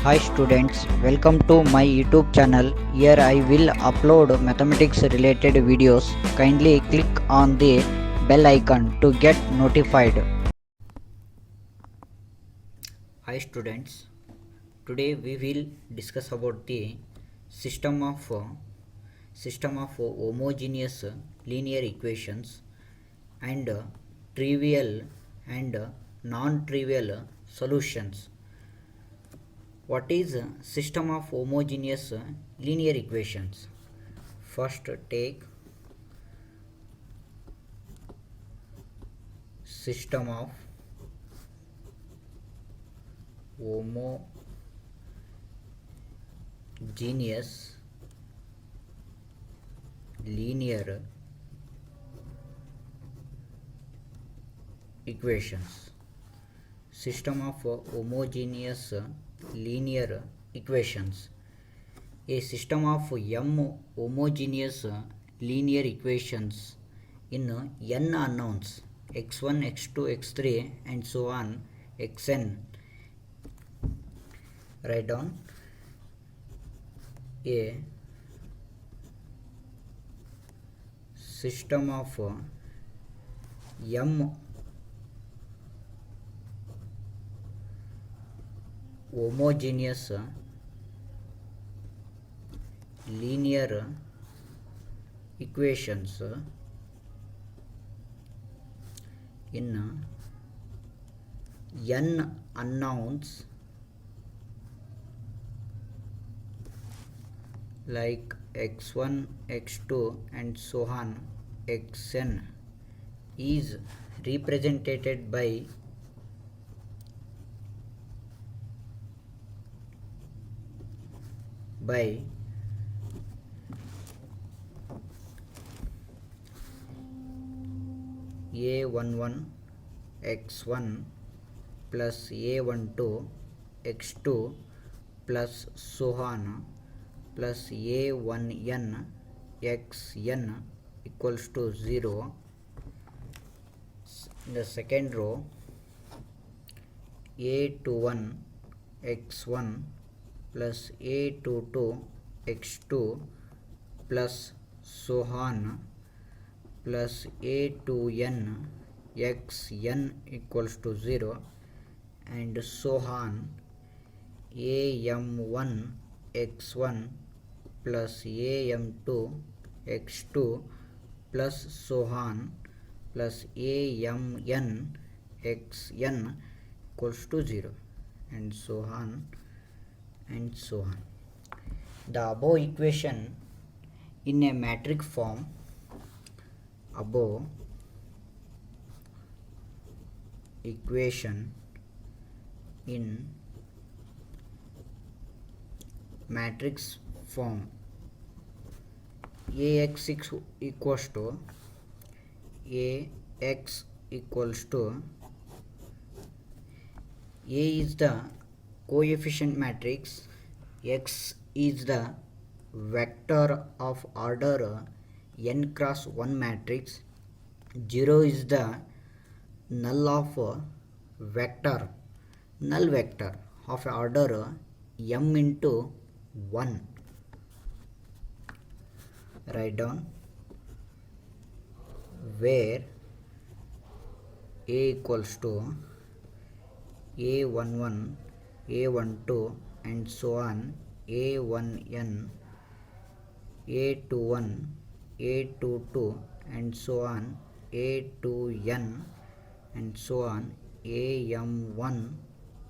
Hi students, welcome to my YouTube channel. Here I will upload mathematics related videos. Kindly click on the bell icon to get notified. Hi students, today we will discuss about the system of homogeneous linear equations and trivial and non-trivial solutions. What is a system of homogeneous linear equations? First take system of homogeneous linear equations. System of homogeneous linear equations. A system of m homogeneous linear equations in n unknowns x1, x2, x3 and so on xn. Write down a system of m homogeneous linear equations in n unknowns like x1, x2 and so on xn is represented by a11 x1 plus a12 x2 plus so on plus a1n xn equals to 0. In the second row a21 x1 plus a22 x2 plus so on plus a2n xn equals to 0 and so on am1 x1 plus am2 x2 plus so on plus amn xn equals to 0 and so on and so on. The above equation in a matrix form in matrix form ax equals to ax equals to A is the coefficient matrix, x is the vector of order n cross 1 matrix, 0 is the null vector of order m into 1. Write down where a equals to a11, a12 and so on a1n, a21, a22 and so on a2n and so on am1,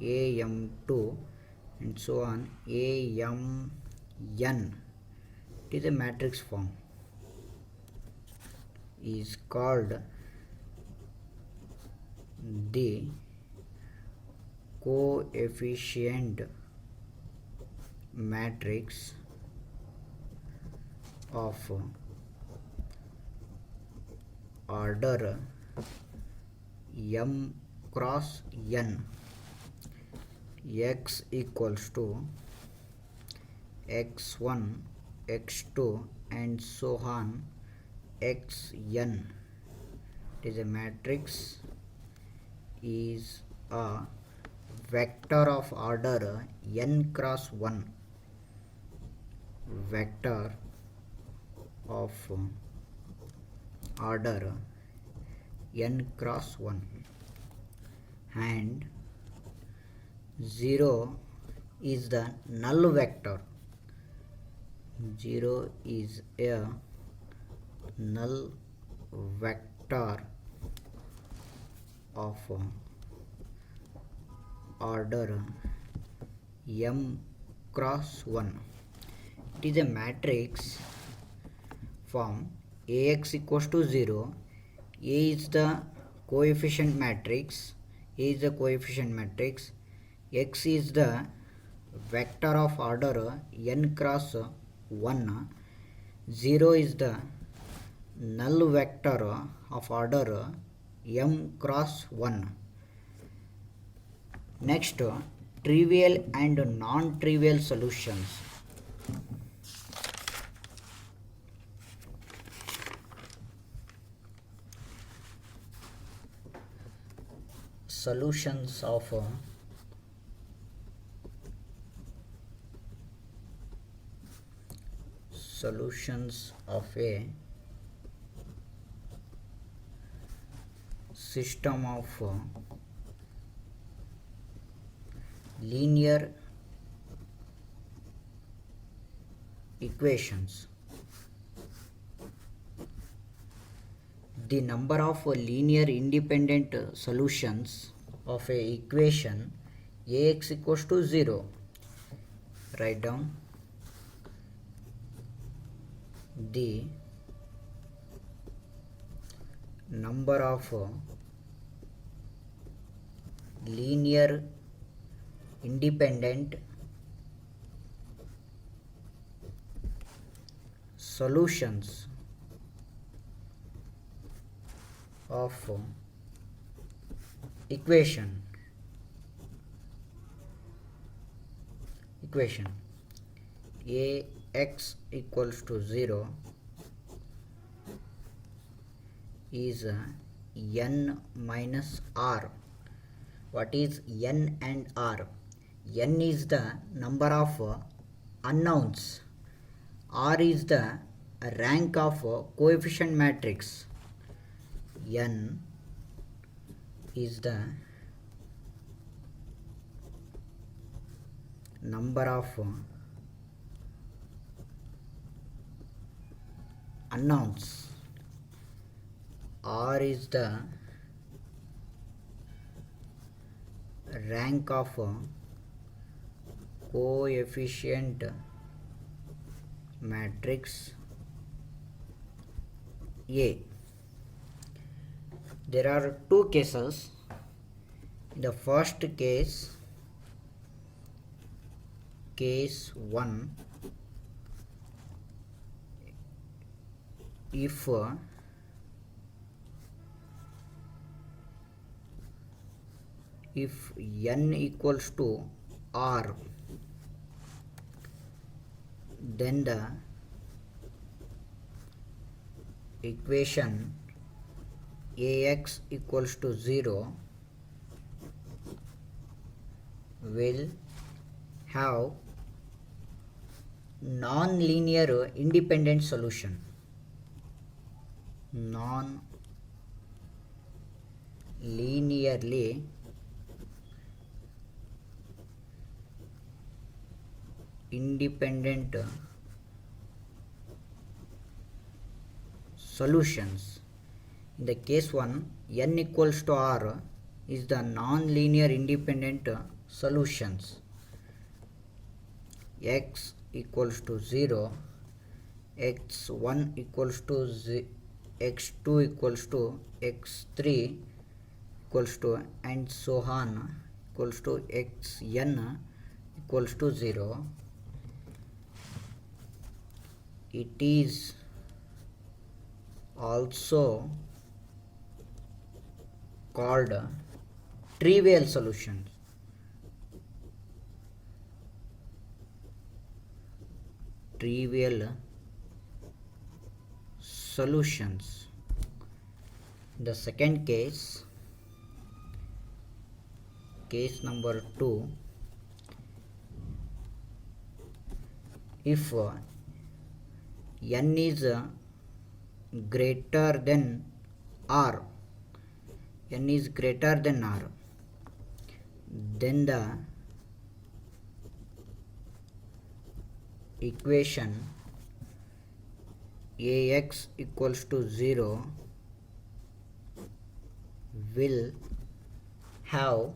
am2 and so on amn. It is a matrix form, is called the coefficient matrix of order m cross n. X equals to x1, x2 and so on xn. It is a matrix, is a vector of order n cross 1, vector of order n cross 1, and 0 is the null vector. 0 is a null vector of order m cross 1. It is a matrix form Ax equals to 0. A is the coefficient matrix. X is the vector of order n cross 1. 0 is the null vector of order m cross 1. Next, trivial and non-trivial solutions. Solutions of a system of linear equations. The number of linear independent solutions of a equation Ax equals to 0. Write down the number of linear independent solutions of equation Ax equals to 0 is n minus r. What is n and r? N is the number of unknowns. R is the rank of coefficient matrix. N is the number of unknowns. R is the rank of coefficient matrix A. There are two cases. In the first case 1, if n equals to r, then the equation Ax equals to 0 will have non-linear independent solution. Non-linearly independent solutions. In the case 1, n equals to r is the non-linear independent solutions. X equals to 0, x1 equals to x2 equals to x3 equals to and so on equals to xn equals to 0. It is also called trivial solutions. Trivial solutions. The second case case number 2, if n is greater than r, n is greater than r, then the equation ax equals to 0 will have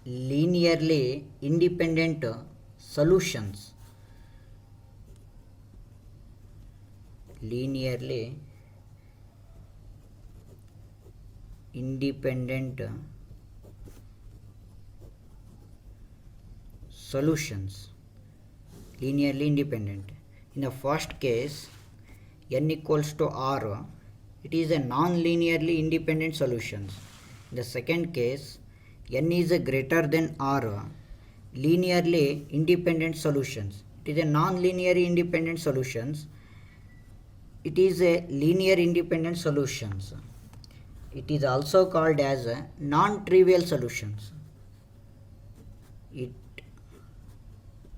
linearly independent solutions. Linearly independent solutions. Linearly independent. In the first case, n equals to r, it is a non-linearly independent solutions. In the second case, n is a greater than r, linearly independent solutions. It is a non-linearly independent solutions. It is a linear independent solutions. It is also called as a non-trivial solutions. It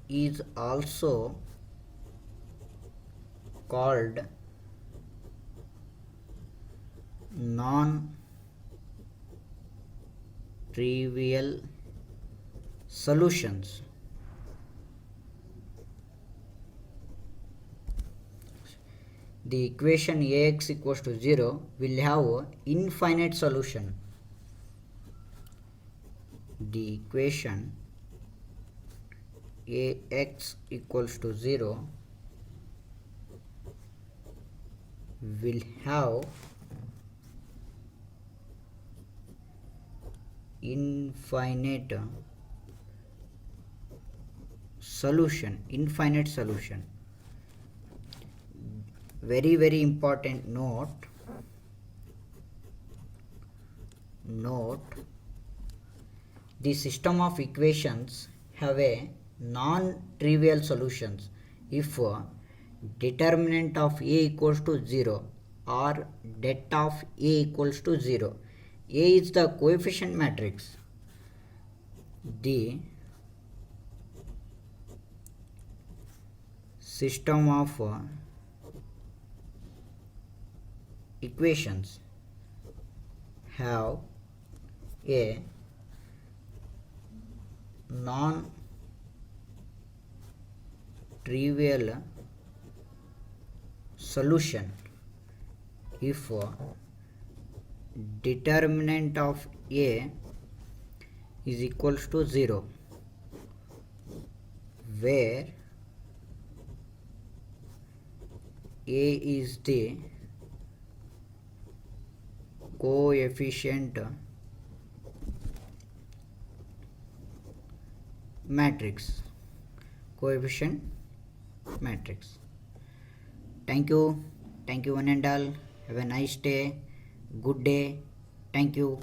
is also called non-trivial solutions. The equation ax equals to 0 will have infinite solution. The equation ax equals to 0 will have infinite solution. Very important note, the system of equations have a non-trivial solutions if determinant of a equals to 0 or det of a equals to 0. A is the coefficient matrix. The system of equations have a non-trivial solution if determinant of a is equals to 0, where a is the coefficient matrix. Thank you one and all. Have a nice day. Good day. Thank you.